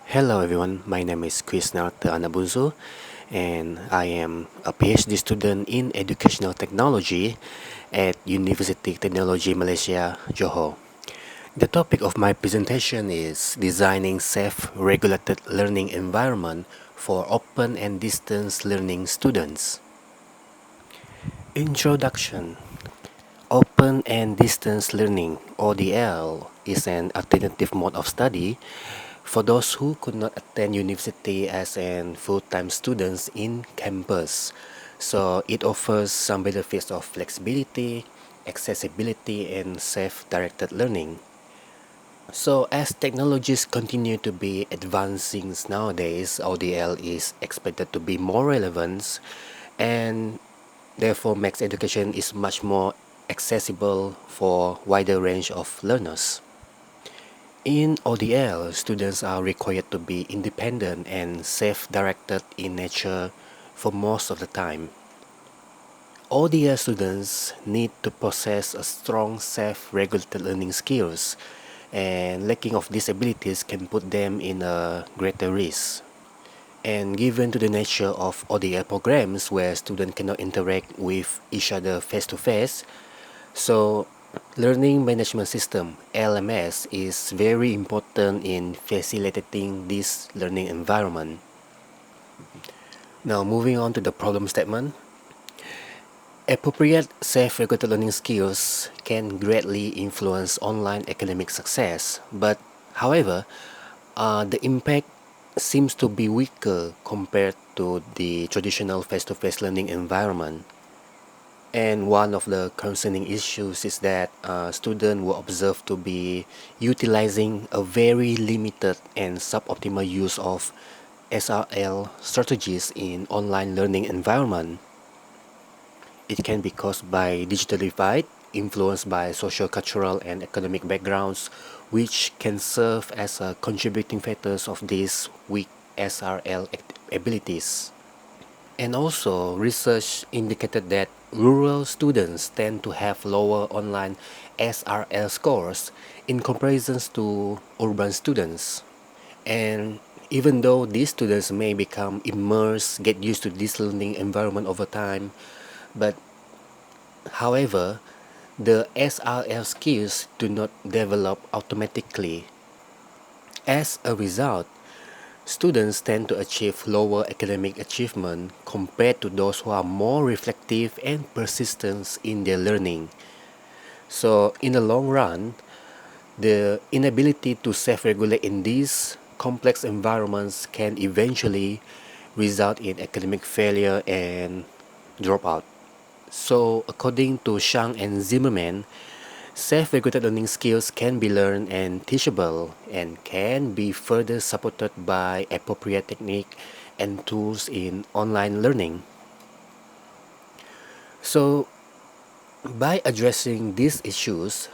Hello everyone, my name is Christnalter Bunsu and I am a PhD student in Educational Technology at Universiti Teknologi Malaysia, Johor. The topic of my presentation is designing self-regulated learning environment for open and distance learning students. Introduction. Open and Distance Learning (ODL) is an alternative mode of study for those who could not attend university as an full-time students in campus. So it offers some benefits of flexibility, accessibility, and self-directed learning. So as technologies continue to be advancing nowadays, ODL is expected to be more relevant and therefore makes education is much more accessible for wider range of learners. In ODL, students are required to be independent and self-directed in nature for most of the time. ODL students need to possess a strong self-regulated learning skills, and lacking of these abilities can put them in a greater risk. And given to the nature of ODL programs where students cannot interact with each other face-to-face, so learning management system (LMS) is very important in facilitating this learning environment. Now moving on to the problem statement. Appropriate self-regulated learning skills can greatly influence online academic success, but however, the impact seems to be weaker compared to the traditional face-to-face learning environment. And one of the concerning issues is that students were observed to be utilizing a very limited and suboptimal use of SRL strategies in online learning environment. It can be caused by digital divide, influenced by social, cultural, and economic backgrounds, which can serve as contributing factors of these weak SRL abilities. And also, research indicated that rural students tend to have lower online SRL scores in comparison to urban students. And even though these students may become immersed, get used to this learning environment over time, but however, the SRL skills do not develop automatically. As a result, students tend to achieve lower academic achievement compared to those who are more reflective and persistent in their learning. So, in the long run, the inability to self-regulate in these complex environments can eventually result in academic failure and dropout. So, according to Shang and Zimmerman, self-regulated learning skills can be learned and teachable and can be further supported by appropriate technique and tools in online learning. So, by addressing these issues,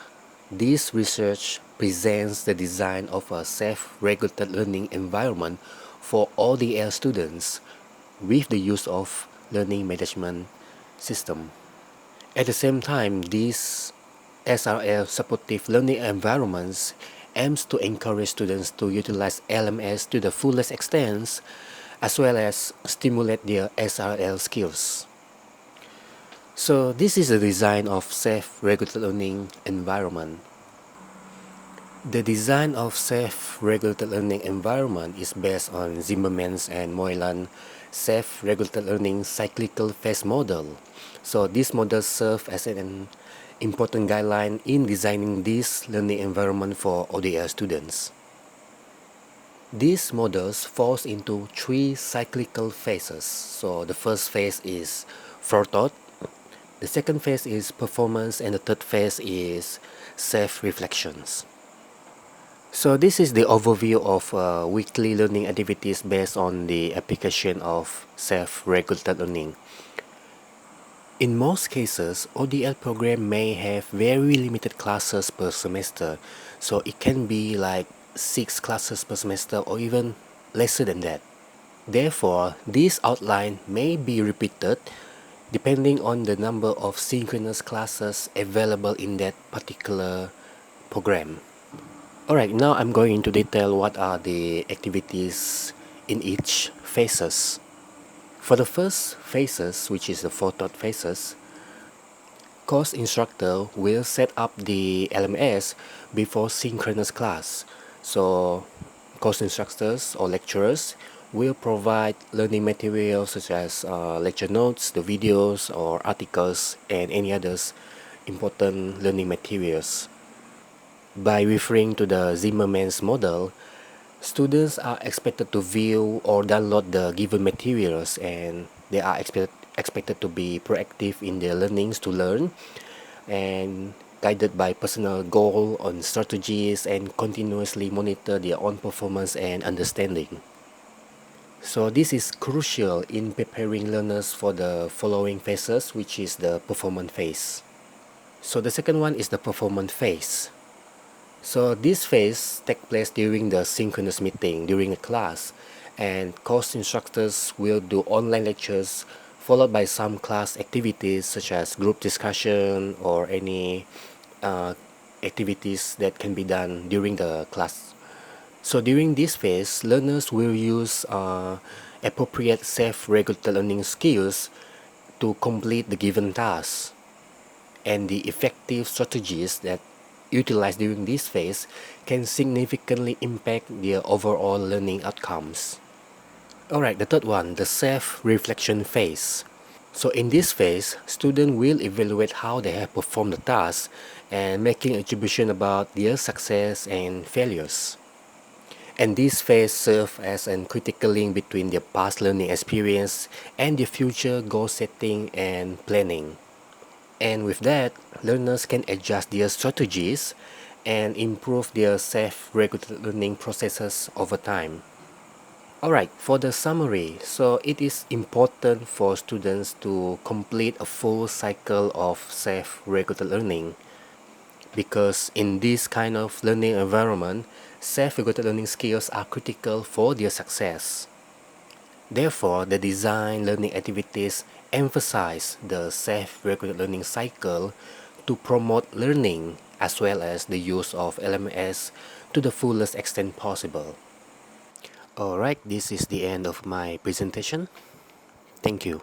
this research presents the design of a self-regulated learning environment for ODL students with the use of learning management system. At the same time, these SRL supportive learning environments aims to encourage students to utilize LMS to the fullest extent, as well as stimulate their SRL skills. So this is the design of self-regulated learning environment. The design of self-regulated learning environment is based on Zimmerman's and Moylan self-regulated learning cyclical phase model. So this model serves as an important guideline in designing this learning environment for ODL students. These models falls into three cyclical phases. So the first phase is forethought, the second phase is performance, and the third phase is self-reflections. So this is the overview of weekly learning activities based on the application of self-regulated learning. In most cases, ODL program may have very limited classes per semester, so it can be like 6 classes per semester or even lesser than that. Therefore, this outline may be repeated depending on the number of synchronous classes available in that particular program. Alright, now I'm going to detail what are the activities in each phases. For the first phases, which is the photo phases, course instructor will set up the LMS before synchronous class. So course instructors or lecturers will provide learning materials such as lecture notes, the videos or articles and any others important learning materials. By referring to the Zimmerman's model, students are expected to view or download the given materials and they are expected to be proactive in their learnings to learn and guided by personal goal on strategies and continuously monitor their own performance and understanding. So this is crucial in preparing learners for the following phases, which is the performance phase. So the second one is the performance phase. So this phase takes place during the synchronous meeting during a class, and course instructors will do online lectures followed by some class activities such as group discussion or any uh, activities that can be done during the class. So during this phase, learners will use appropriate self-regulated learning skills to complete the given task, and the effective strategies that utilized during this phase can significantly impact their overall learning outcomes. Alright, the third one, the self-reflection phase. So in this phase, students will evaluate how they have performed the task and making attribution about their success and failures. And this phase serves as a critical link between their past learning experience and their future goal setting and planning. And with that, learners can adjust their strategies and improve their self-regulated learning processes over time. Alright, for the summary, so it is important for students to complete a full cycle of self-regulated learning because in this kind of learning environment, self-regulated learning skills are critical for their success. Therefore, the design learning activities emphasize the self-regulated learning cycle to promote learning as well as the use of LMS to the fullest extent possible. Alright, this is the end of my presentation. Thank you.